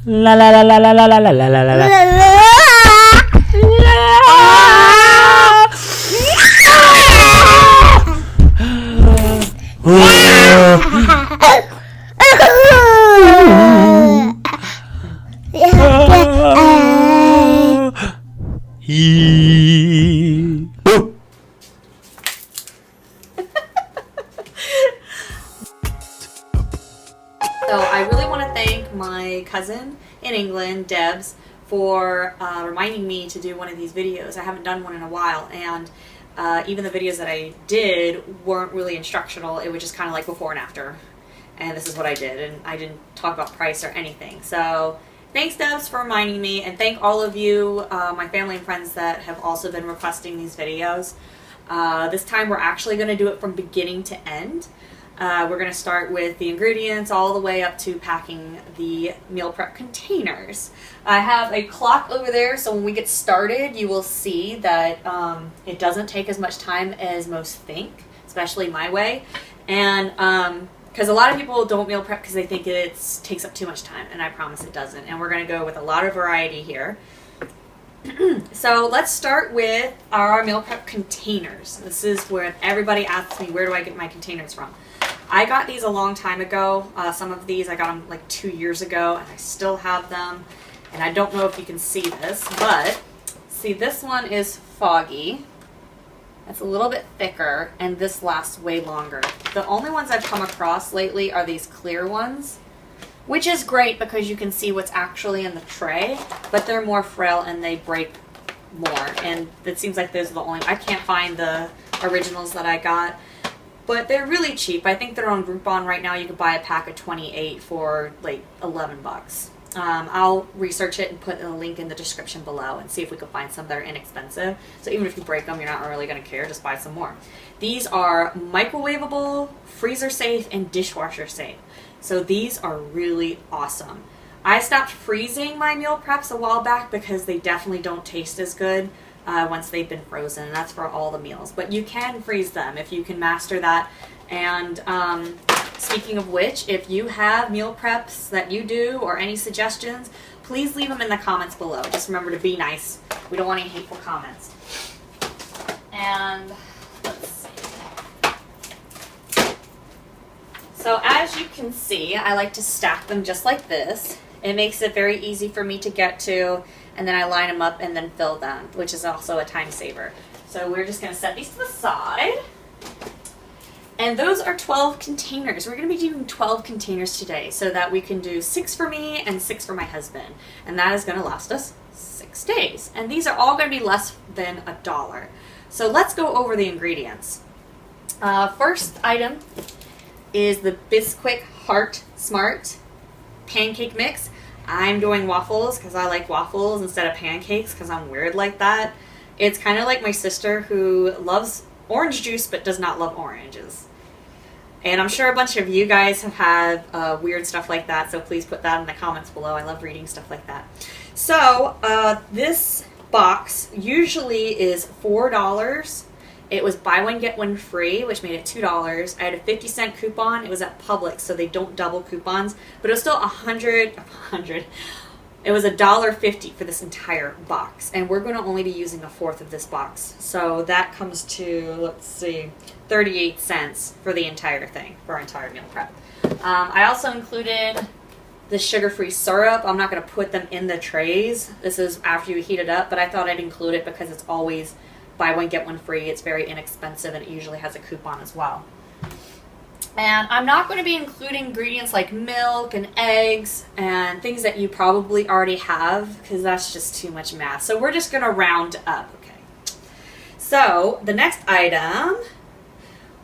La la la la la la la la la la la. So I really want to thank my cousin in England, Debs, for reminding me to do one of these videos. I haven't done one in a while, and even the videos that I did weren't really instructional. It was just kind of like before and after, and this is what I did, and I didn't talk about price or anything. So thanks, Debs, for reminding me, and thank all of you, my family and friends that have also been requesting these videos. This time we're actually going to do it from beginning to end. We're going to start with the ingredients all the way up to packing the meal prep containers. I have a clock over there, so when we get started you will see that it doesn't take as much time as most think, especially my way. And because a lot of people don't meal prep because they think it takes up too much time, and I promise it doesn't. And we're going to go with a lot of variety here. So let's start with our meal prep containers. This is where everybody asks me, where do I get my containers from? I got these a long time ago. Some of these I got them like 2 years ago, and I still have them. And I don't know if you can see this, but see, this one is foggy. It's a little bit thicker, and this lasts way longer. The only ones I've come across lately are these clear ones, which is great because you can see what's actually in the tray, but they're more frail and they break more. And it seems like those are the only, I can't find the originals that I got. But they're really cheap. I think they're on Groupon right now. You could buy a pack of 28 for like 11 bucks. I'll research it and put a link in the description below and see if we can find some that are inexpensive. So even if you break them, you're not really going to care. Just buy some more. These are microwavable, freezer safe, and dishwasher safe. So these are really awesome. I stopped freezing my meal preps a while back because they definitely don't taste as good once they've been frozen, and that's for all the meals. But you can freeze them if you can master that. And speaking of which, if you have meal preps that you do or any suggestions, please leave them in the comments below. Just remember to be nice. We don't want any hateful comments. And let's see. So as you can see, I like to stack them just like this. It makes it very easy for me to get to, and then I line them up and then fill them, which is also a time saver. So we're just going to set these to the side. And those are 12 containers. We're going to be doing 12 containers today so that we can do 6 for me and 6 for my husband. And that is going to last us 6 days. And these are all going to be less than $1. So let's go over the ingredients. First item is the Bisquick Heart Smart pancake mix. I'm doing waffles because I like waffles instead of pancakes because I'm weird like that. It's kind of like my sister who loves orange juice but does not love oranges. And I'm sure a bunch of you guys have had weird stuff like that, so please put that in the comments below. I love reading stuff like that. So this box usually is $4. It was buy one get one free, which made it $2. I had a 50-cent coupon. It was at Publix, so they don't double coupons, but it was still it was $1.50 for this entire box, and we're going to only be using a fourth of this box. So that comes to, let's see, 38 cents for the entire thing, for our entire meal prep. I also included the sugar-free syrup. I'm not going to put them in the trays. This is after you heat it up, but I thought I'd include it because it's always buy one get one free. It's very inexpensive, and it usually has a coupon as well. And I'm not going to be including ingredients like milk and eggs and things that you probably already have because that's just too much math. So we're just going to round up. Okay. So the next item,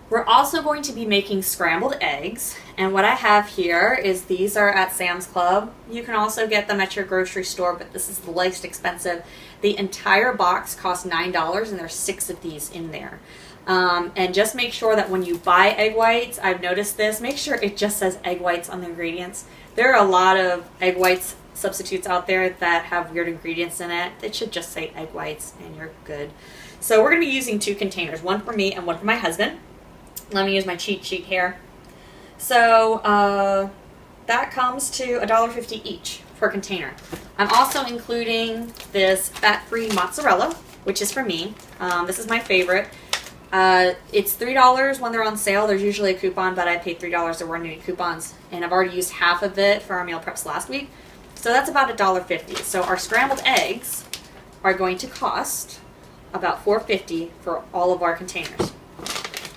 we're also going to be making scrambled eggs. And what I have here is these are at Sam's Club. You can also get them at your grocery store, but this is the least expensive. The entire box costs $9, and there's 6 of these in there. And just make sure that when you buy egg whites, I've noticed this, make sure it just says egg whites on the ingredients. There are a lot of egg whites substitutes out there that have weird ingredients in it. It should just say egg whites and you're good. So we're going to be using 2 containers, one for me and one for my husband. Let me use my cheat sheet here. So that comes to $1.50 each per container. I'm also including this fat-free mozzarella, which is for me. This is my favorite. It's $3 when they're on sale. There's usually a coupon, but I paid $3. There weren't any coupons, and I've already used half of it for our meal preps last week. So that's about $1.50. So our scrambled eggs are going to cost about $4.50 for all of our containers.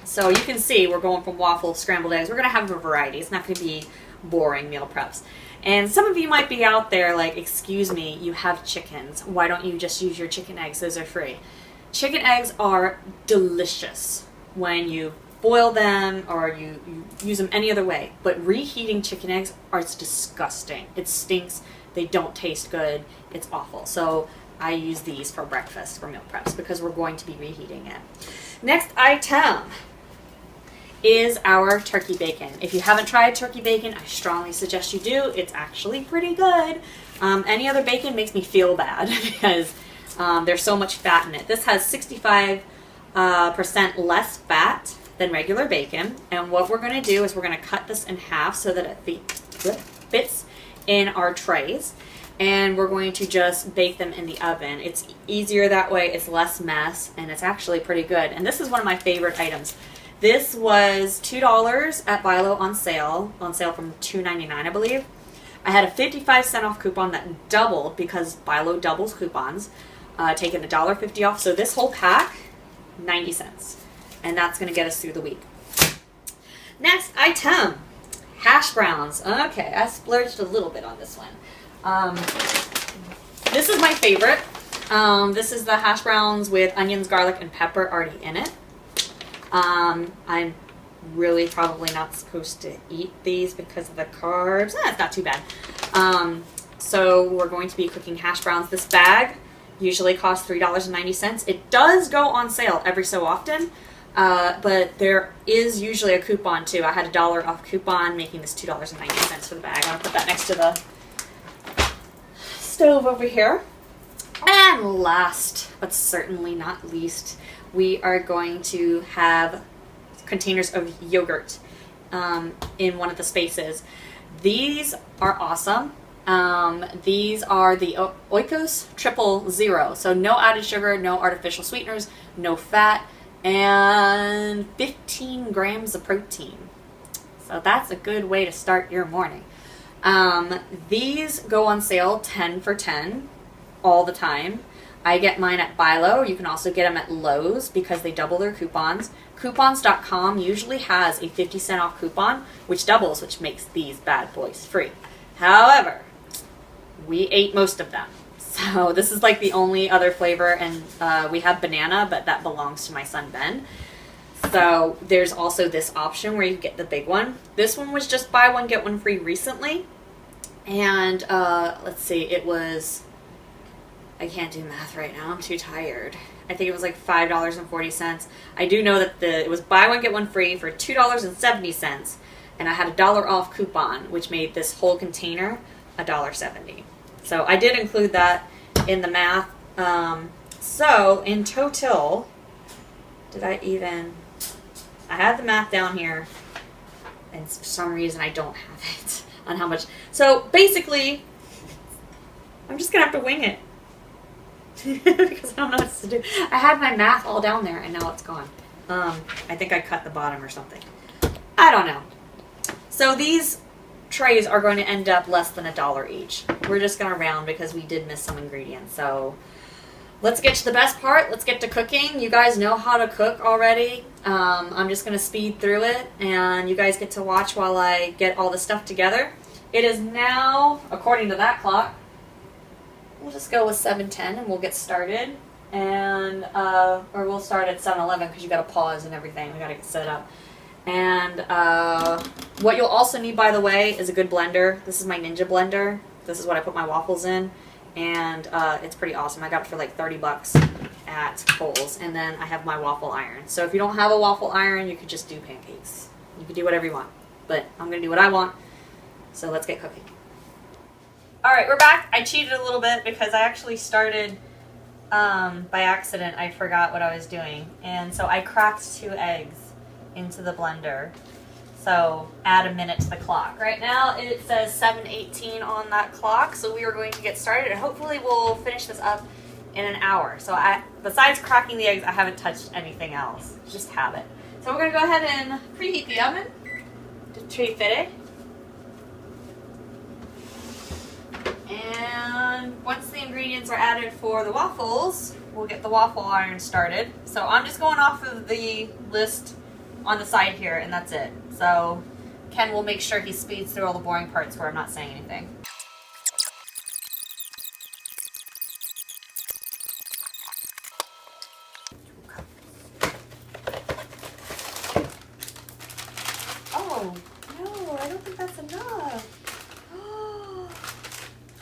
So you can see we're going from waffle, scrambled eggs. We're going to have a variety. It's not going to be boring meal preps. And some of you might be out there like, excuse me, you have chickens. Why don't you just use your chicken eggs? Those are free. Chicken eggs are delicious when you boil them or you use them any other way. But reheating chicken eggs is disgusting. It stinks. They don't taste good. It's awful. So I use these for breakfast for meal preps because we're going to be reheating it. Next item is our turkey bacon. If you haven't tried turkey bacon, I strongly suggest you do. It's actually pretty good. Any other bacon makes me feel bad because there's so much fat in it. This has 65% less fat than regular bacon. And what we're going to do is we're going to cut this in half so that it fits in our trays. And we're going to just bake them in the oven. It's easier that way. It's less mess. And it's actually pretty good. And this is one of my favorite items. This was $2 at Bilo on sale from $2.99, I believe. I had a 55-cent off coupon that doubled because Bilo doubles coupons, taking $1.50 off. So this whole pack, 90 cents. And that's going to get us through the week. Next item, hash browns. Okay, I splurged a little bit on this one. This is my favorite. This is the hash browns with onions, garlic, and pepper already in it. I'm really probably not supposed to eat these because of the carbs. It's not too bad. So we're going to be cooking hash browns. This bag usually costs $3.90. It does go on sale every so often, but there is usually a coupon too. I had $1 off coupon, making this $2.90 for the bag. I'm going to put that next to the stove over here. And last but certainly not least, we are going to have containers of yogurt in one of the spaces. These are awesome. These are the Oikos 000. So no added sugar, no artificial sweeteners, no fat, and 15 grams of protein. So that's a good way to start your morning. These go on sale 10 for 10 all the time. I get mine at Bilo. You can also get them at Lowe's because they double their coupons. Coupons.com usually has a 50-cent off coupon, which doubles, which makes these bad boys free. However, we ate most of them. So this is like the only other flavor, and we have banana, but that belongs to my son Ben. So there's also this option where you get the big one. This one was just buy one, get one free recently. And let's see, it was, I can't do math right now, I'm too tired. I think it was like $5.40. I do know that it was buy one, get one free for $2.70. And I had $1 off coupon, which made this whole container $1.70. So I did include that in the math. So in total, I had the math down here, and for some reason I don't have it on how much. So basically, I'm just going to have to wing it. Because I don't know what to do. I had my math all down there, and now it's gone. I think I cut the bottom or something. I don't know. So these trays are going to end up less than $1 each. We're just going to round because we did miss some ingredients. So let's get to the best part. Let's get to cooking. You guys know how to cook already. I'm just going to speed through it, and you guys get to watch while I get all the stuff together. It is now, according to that clock, we'll just go with 7:10 and we'll get started. And or we'll start at 7:11 because you got to pause and everything. We got to get set up. And what you'll also need, by the way, is a good blender. This is my Ninja blender. This is what I put my waffles in, and it's pretty awesome. I got it for like $30 at Kohl's. And then I have my waffle iron. So if you don't have a waffle iron, you could just do pancakes. You could do whatever you want, but I'm gonna do what I want. So let's get cooking. All right, we're back. I cheated a little bit because I actually started by accident. I forgot what I was doing, and so I cracked 2 eggs into the blender. So add a minute to the clock. Right now it says 7:18 on that clock, so we are going to get started and hopefully we'll finish this up in an hour. So besides cracking the eggs, I haven't touched anything else. Just habit. So we're going to go ahead and preheat the oven to 350. And once the ingredients are added for the waffles, we'll get the waffle iron started. So I'm just going off of the list on the side here, and that's it. So Ken will make sure he speeds through all the boring parts where I'm not saying anything. Oh, no, I don't think that's enough. Oh,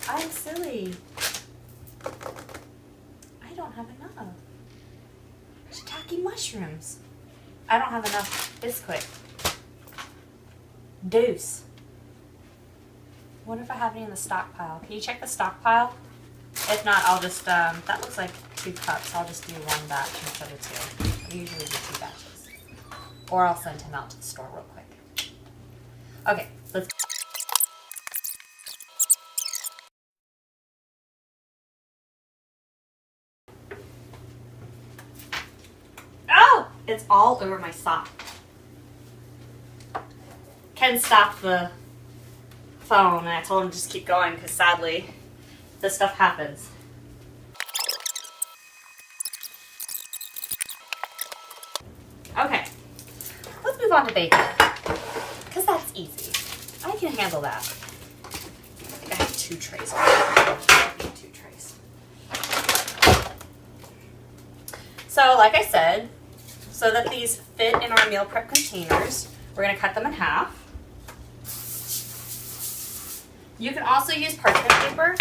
I'm silly. I don't have enough. Shiitake mushrooms. I don't have enough Bisquick. Deuce. Wonder if I have any in the stockpile. Can you check the stockpile? If not, I'll just, that looks like 2 cups. I'll just do 1 batch instead of 2. I usually do 2 batches. Or I'll send him out to the store real quick. Okay, let's go. Oh! It's all over my sock. Ken stopped the phone and I told him to just keep going because sadly this stuff happens. Okay, let's move on to bacon because that's easy. I can handle that. I think I have 2 trays. I need 2 trays. So like I said, so that these fit in our meal prep containers, we're going to cut them in half. You can also use parchment paper.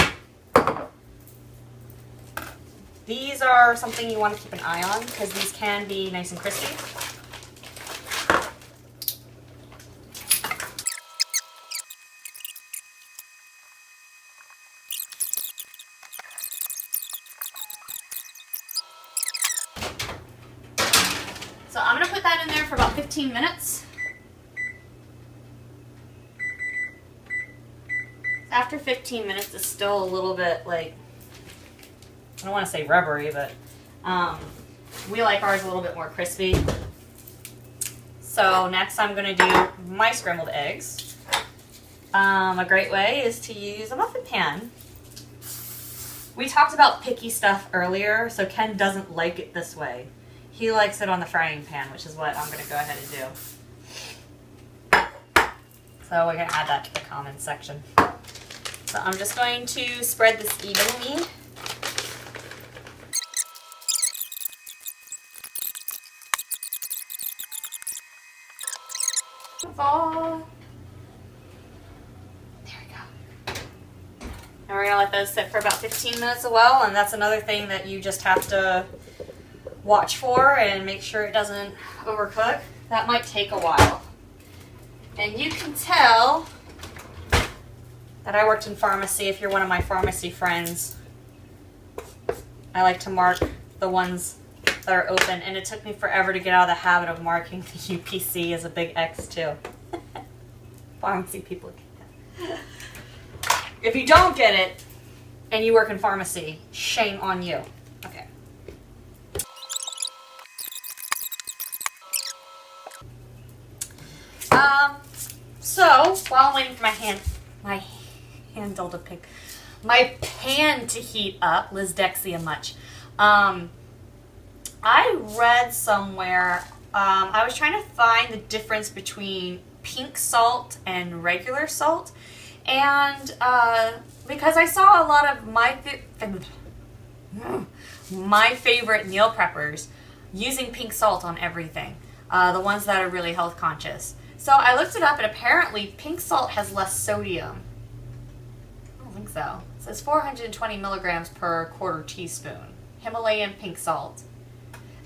These are something you want to keep an eye on because these can be nice and crispy. So I'm going to put that in there for about 15 minutes. After 15 minutes, it's still a little bit like, I don't want to say rubbery, but we like ours a little bit more crispy. So next I'm going to do my scrambled eggs. A great way is to use a muffin pan. We talked about picky stuff earlier, so Ken doesn't like it this way. He likes it on the frying pan, which is what I'm going to go ahead and do. So we're going to add that to the comments section. So I'm just going to spread this evenly. There we go. And we're going to let those sit for about 15 minutes as well, and that's another thing that you just have to watch for and make sure it doesn't overcook. That might take a while. And you can tell that I worked in pharmacy. If you're one of my pharmacy friends, I like to mark the ones that are open, and it took me forever to get out of the habit of marking the UPC as a big X too. Pharmacy people get that. If you don't get it and you work in pharmacy, shame on you. Okay. So while I'm waiting for my pan to heat up, Liz Dexia much. I read somewhere, I was trying to find the difference between pink salt and regular salt, and because I saw a lot of my favorite meal preppers using pink salt on everything, the ones that are really health conscious. So I looked it up, and apparently pink salt has less sodium. I don't think so. It says 420 milligrams per quarter teaspoon. Himalayan pink salt.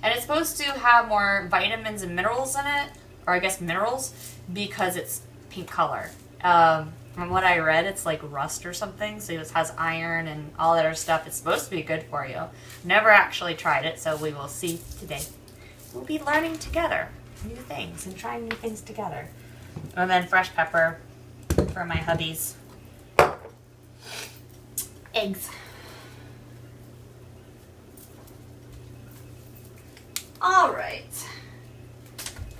And it's supposed to have more vitamins and minerals in it, or I guess minerals, because it's pink color. From what I read, it's like rust or something, so it has iron and all that other stuff. It's supposed to be good for you. Never actually tried it, so we will see today. We'll be learning together new things and trying new things together. And then fresh pepper for my hubby's. Eggs. All right.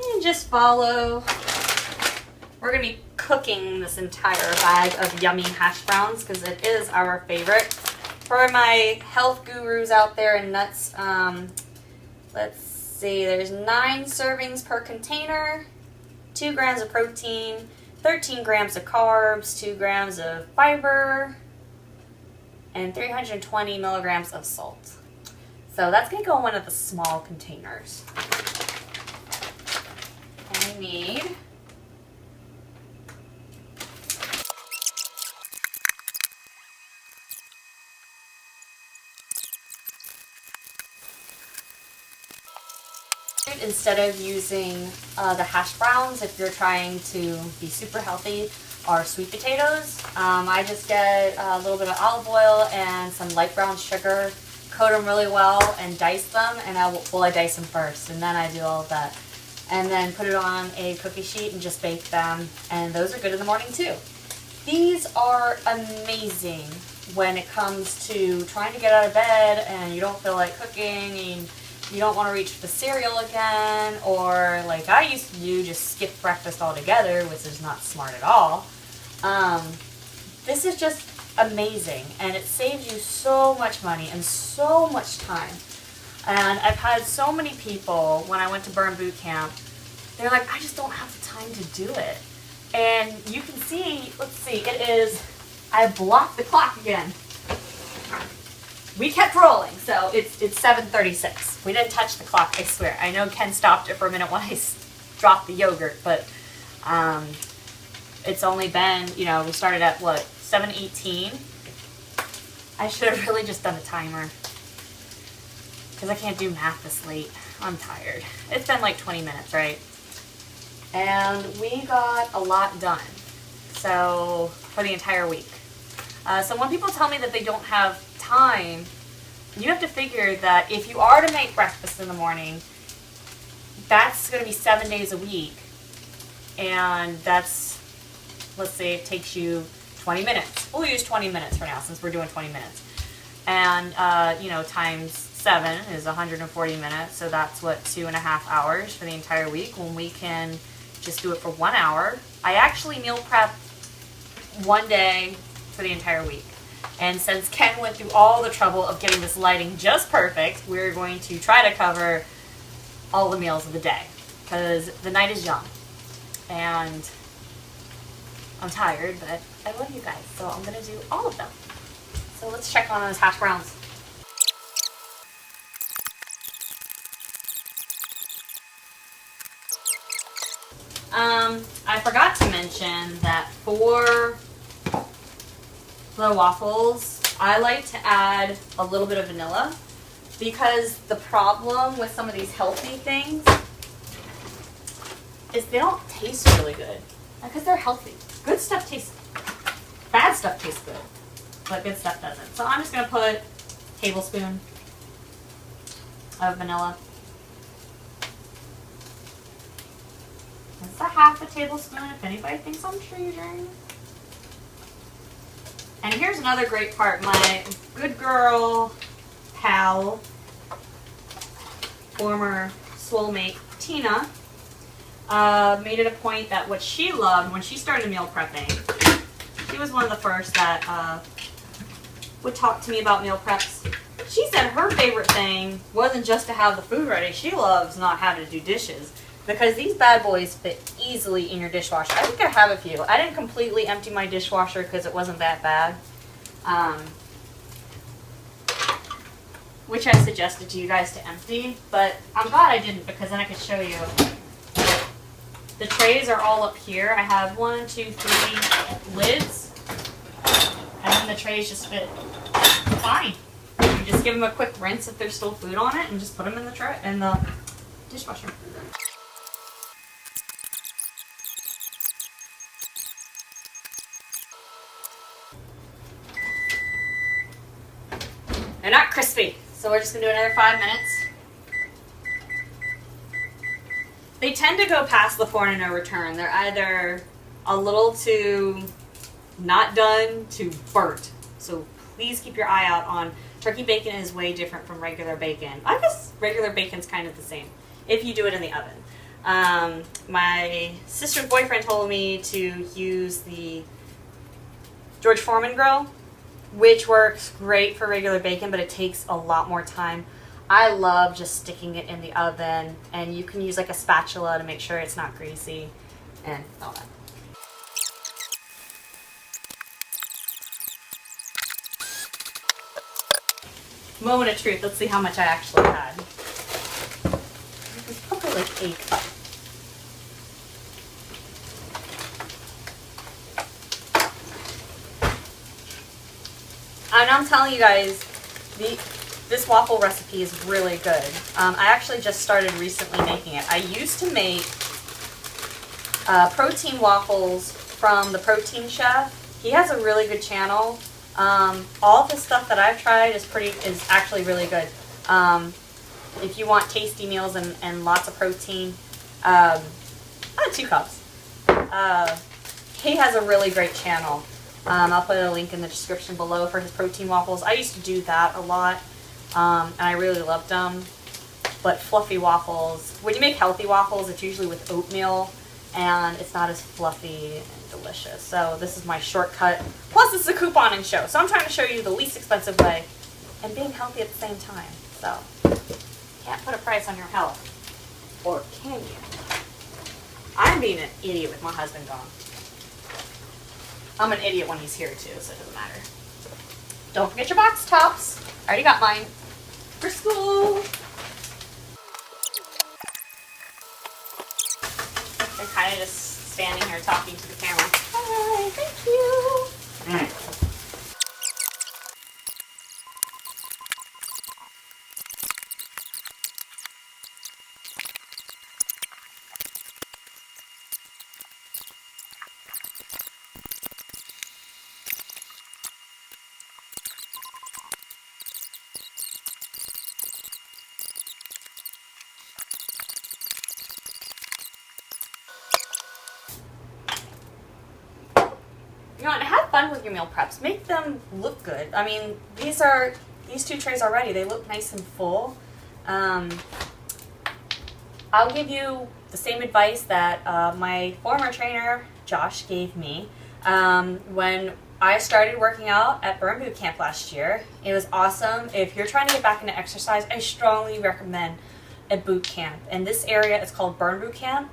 And just follow. We're going to be cooking this entire bag of yummy hash browns because it is our favorite. For my health gurus out there and nuts, let's see, there's 9 servings per container, 2 grams of protein, 13 grams of carbs, 2 grams of fiber, and 320 milligrams of salt. So that's going to go in one of the small containers. And we need instead of using the hash browns, if you're trying to be super healthy, are sweet potatoes. I just get a little bit of olive oil and some light brown sugar, coat them really well, and dice them. And I dice them first, and then I do all of that, and then put it on a cookie sheet and just bake them. And those are good in the morning too. These are amazing when it comes to trying to get out of bed and you don't feel like cooking and you don't want to reach for the cereal again, or like I used to do, just skip breakfast altogether, which is not smart at all. This is just amazing, and it saves you so much money and so much time. And I've had so many people, when I went to Burn Boot Camp, they're like, I just don't have the time to do it. And you can see, let's see, it is, I blocked the clock again. We kept rolling, so it's 7:36. We didn't touch the clock, I swear. I know Ken stopped it for a minute when I dropped the yogurt, but it's only been, you know, we started at what, 7:18? I should have really just done a timer because I can't do math this late. I'm tired. It's been like 20 minutes, right? And we got a lot done, so for the entire week. So when people tell me that they don't have time, you have to figure that if you are to make breakfast in the morning, that's going to be 7 days a week, and that's, let's say it takes you 20 minutes. We'll use 20 minutes for now since we're doing 20 minutes. And, you know, times 7 is 140 minutes, so that's what, 2.5 hours for the entire week, when we can just do it for 1 hour. I actually meal prep one day for the entire week. And since Ken went through all the trouble of getting this lighting just perfect, we're going to try to cover all the meals of the day, because the night is young. And I'm tired, but I love you guys, so I'm going to do all of them. So let's check on those hash browns. I forgot to mention that for the waffles, I like to add a little bit of vanilla, because the problem with some of these healthy things is they don't taste really good, because they're healthy. Good stuff tastes, bad stuff tastes good, but good stuff doesn't. So I'm just going to put a tablespoon of vanilla. That's a half a tablespoon if anybody thinks I'm treating. And here's another great part. My good girl pal, former soulmate Tina, made it a point that what she loved when she started meal prepping, she was one of the first that would talk to me about meal preps. She said her favorite thing wasn't just to have the food ready. She loves not having to do dishes, because these bad boys fit easily in your dishwasher. I think I have a few. I didn't completely empty my dishwasher because it wasn't that bad, which I suggested to you guys to empty, but I'm glad I didn't, because then I could show you. The trays are all up here. I have 1, 2, 3 lids, and then the trays just fit fine. You just give them a quick rinse if there's still food on it, and just put them in the tray in the dishwasher. They're not crispy, so we're just gonna do another 5 minutes. they tend to go past the point of no return. They're either a little too not done to burnt. So please keep your eye out on turkey bacon. Is way different from regular bacon. I guess regular bacon's kind of the same if you do it in the oven. My sister's boyfriend told me to use the George Foreman grill, which works great for regular bacon, but it takes a lot more time. I love just sticking it in the oven, and you can use like a spatula to make sure it's not greasy and all that. Moment of truth. Let's see how much I actually had. It was probably like a cup. And I'm telling you guys, this waffle recipe is really good. I actually just started recently making it. I used to make protein waffles from the Protein Chef. He has a really good channel. All of the stuff that I've tried is actually really good. If you want tasty meals and lots of protein, I had 2 cups. He has a really great channel. I'll put a link in the description below for his protein waffles. I used to do that a lot, and I really loved them. But fluffy waffles, when you make healthy waffles, it's usually with oatmeal, and it's not as fluffy and delicious. So this is my shortcut. Plus, this is a couponing show, so I'm trying to show you the least expensive way and being healthy at the same time. So, can't put a price on your health. Or can you? I'm being an idiot with my husband gone. I'm an idiot when he's here too, so it doesn't matter. Don't forget your box tops. I already got mine for school. They're kind of just standing here talking to the camera. Hi, thank you. You know, and have fun with your meal preps. Make them look good. I mean, these 2 trays already, they look nice and full. I'll give you the same advice that my former trainer, Josh, gave me when I started working out at Burn Boot Camp last year. It was awesome. If you're trying to get back into exercise, I strongly recommend a boot camp. And this area is called Burn Boot Camp.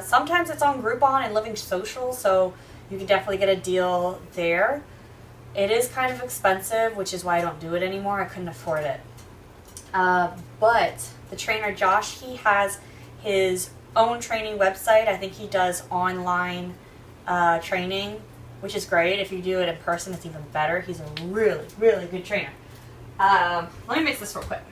Sometimes it's on Groupon and Living Social, so you can definitely get a deal there. It is kind of expensive, which is why I don't do it anymore. I couldn't afford it. But the trainer, Josh, he has his own training website. I think he does online training, which is great. If you do it in person, it's even better. He's a really, really good trainer. Let me mix this real quick.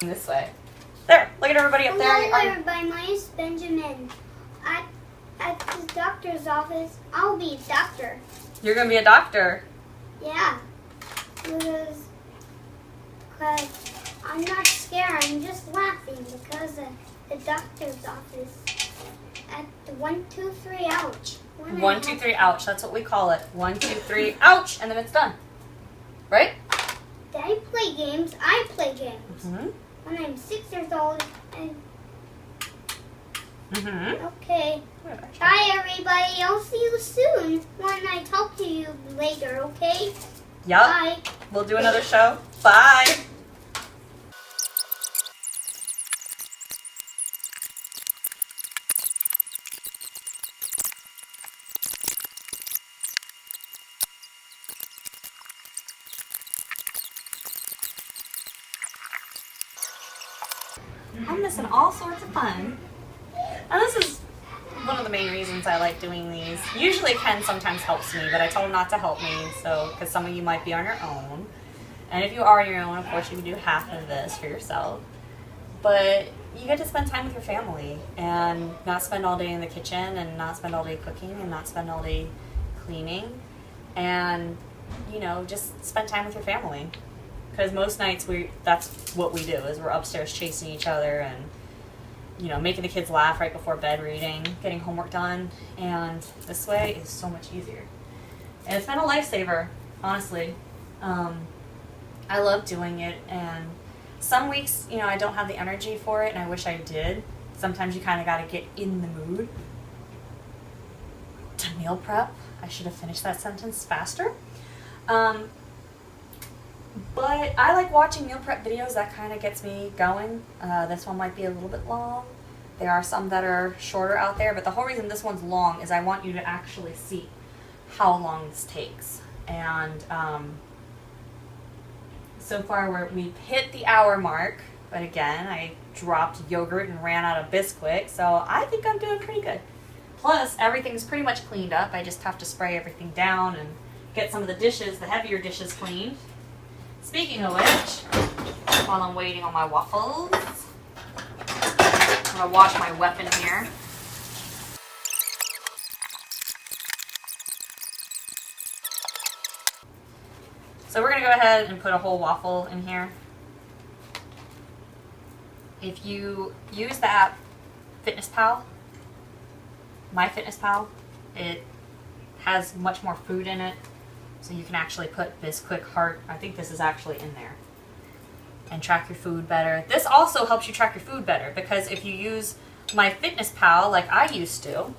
This way. There, look at everybody up there. Hello everybody, my name is Benjamin. At the doctor's office, I'll be a doctor. You're gonna be a doctor. Yeah. Because I'm not scared, I'm just laughing because of the doctor's office. At the 1, 2, 3, ouch. 1, 2, 3, ouch. That's what we call it. 1, 2, 3, ouch, and then it's done. Right? Daddy play games, I play games. Mm-hmm. When I'm 6 years old and Mm-hmm. okay. Bye everybody, I'll see you soon when I talk to you later, okay? Yep. Bye. We'll do another show. Bye. I'm missing all sorts of fun. And this is one of the main reasons I like doing these. Usually Ken sometimes helps me, but I told him not to help me, so because some of you might be on your own. And if you are on your own, of course, you can do half of this for yourself. But you get to spend time with your family and not spend all day in the kitchen and not spend all day cooking and not spend all day cleaning. And, you know, just spend time with your family. Because most nights that's what we do, is we're upstairs chasing each other and, you know, making the kids laugh right before bed, reading, getting homework done. And this way is so much easier. And it's been a lifesaver, honestly. I love doing it, and some weeks, you know, I don't have the energy for it, and I wish I did. Sometimes you kind of got to get in the mood to meal prep. I should have finished that sentence faster. But I like watching meal prep videos. That kind of gets me going. This one might be a little bit long. There are some that are shorter out there, but the whole reason this one's long is I want you to actually see how long this takes. And so far we've hit the hour mark, but again, I dropped yogurt and ran out of Bisquick, so I think I'm doing pretty good. Plus, everything's pretty much cleaned up. I just have to spray everything down and get some of the dishes, the heavier dishes, cleaned. Speaking of which, while I'm waiting on my waffles, I'm going to wash my weapon here. So we're going to go ahead and put a whole waffle in here. If you use the app FitnessPal, MyFitnessPal, it has much more food in it. So you can actually put Bisquick heart, I think this is actually in there, and track your food better. This also helps you track your food better, because if you use MyFitnessPal like I used to,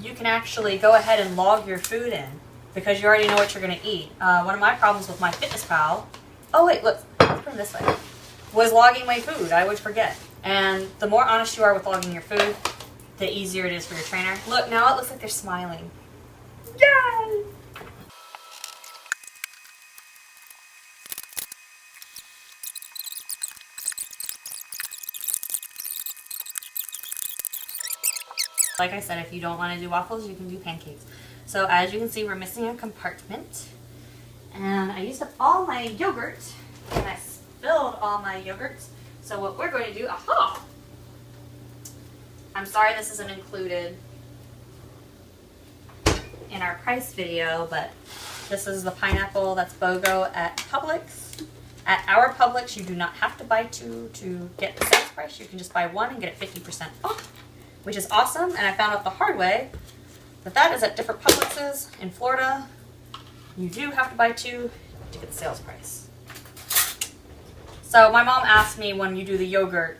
you can actually go ahead and log your food in because you already know what you're going to eat. One of my problems with MyFitnessPal, oh wait, look, let's put it this way, was logging my food. I would forget. And the more honest you are with logging your food, the easier it is for your trainer. Look, now it looks like they're smiling. Yay! Like I said, if you don't want to do waffles, you can do pancakes. So as you can see, we're missing a compartment. And I used up all my yogurt, and I spilled all my yogurt. So what we're going to do, aha! I'm sorry this isn't included in our price video, but this is the pineapple that's BOGO at Publix. At our Publix, you do not have to buy two to get the sales price. You can just buy one and get it 50% off, which is awesome. And I found out the hard way that is at different Publixes in Florida. You do have to buy two to get the sales price. So my mom asked me when you do the yogurt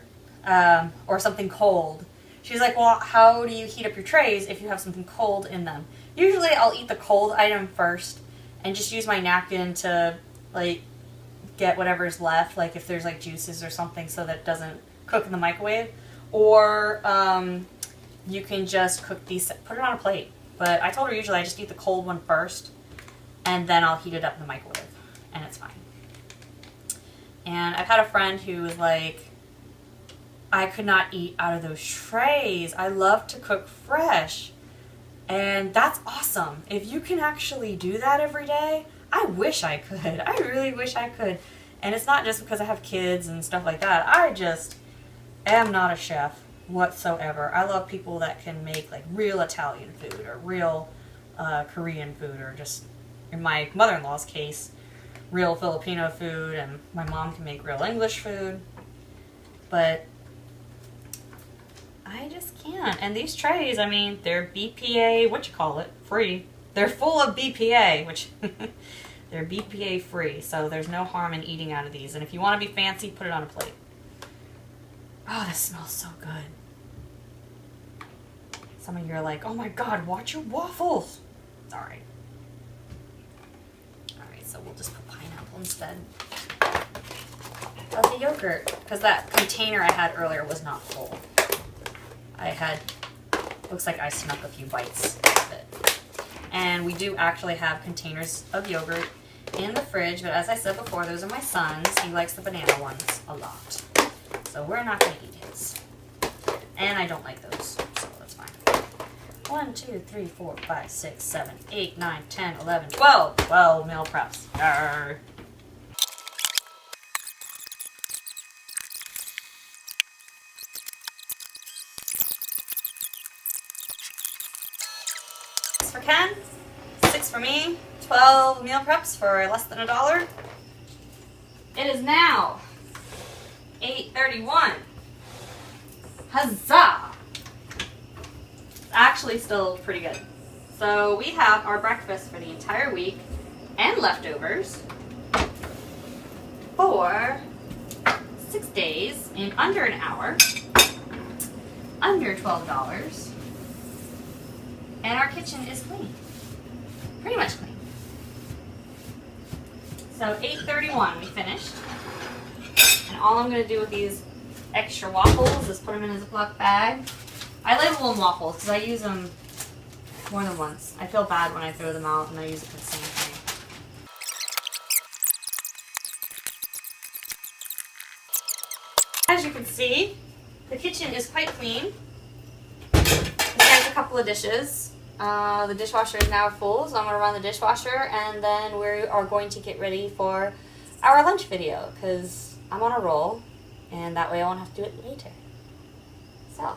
or something cold, she's like, well, how do you heat up your trays if you have something cold in them? Usually I'll eat the cold item first and just use my napkin to like get whatever's left, like if there's like juices or something, so that it doesn't cook in the microwave. Or you can just cook these, put it on a plate. But I told her usually I just eat the cold one first and then I'll heat it up in the microwave and it's fine. And I've had a friend who was like, I could not eat out of those trays. I love to cook fresh. And that's awesome. If you can actually do that every day, I wish I could. I really wish I could. And it's not just because I have kids and stuff like that. I just am not a chef whatsoever. I love people that can make like real Italian food or real Korean food, or just, in my mother-in-law's case, real Filipino food, and my mom can make real English food. But I just can't. And these trays, I mean, they're BPA, free. They're full of BPA, which they're BPA free, so there's no harm in eating out of these. And if you want to be fancy, put it on a plate. Oh, this smells so good. Some of you are like, oh my God, watch your waffles. It's alright. Alright, so we'll just put pineapple instead of the yogurt, because that container I had earlier was not full. Looks like I snuck a few bites of it. And we do actually have containers of yogurt in the fridge, but as I said before, those are my son's. He likes the banana ones a lot. So we're not going to eat his. And I don't like those, so that's fine. 1, 2, 3, 4, 5, 6, 7, 8, 9, 10, 11, 12. 12 meal preps. Arr. For Ken, 6 for me, 12 meal preps for less than $1. It is now 8:31. Huzzah! It's actually still pretty good. So we have our breakfast for the entire week and leftovers for 6 days in under an hour, under $12. And our kitchen is clean. Pretty much clean. So 8:31 we finished. And all I'm going to do with these extra waffles is put them in a Ziploc bag. I label them waffles because I use them more than once. I feel bad when I throw them out and I use it for the same thing. As you can see, the kitchen is quite clean. There's a couple of dishes. The dishwasher is now full, so I'm going to run the dishwasher, and then we are going to get ready for our lunch video because I'm on a roll, and that way I won't have to do it later. So,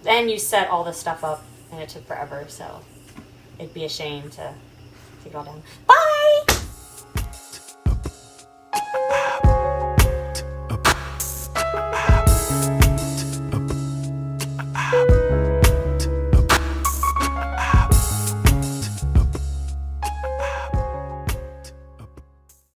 then you set all this stuff up, and it took forever, so it'd be a shame to take it all down. Bye!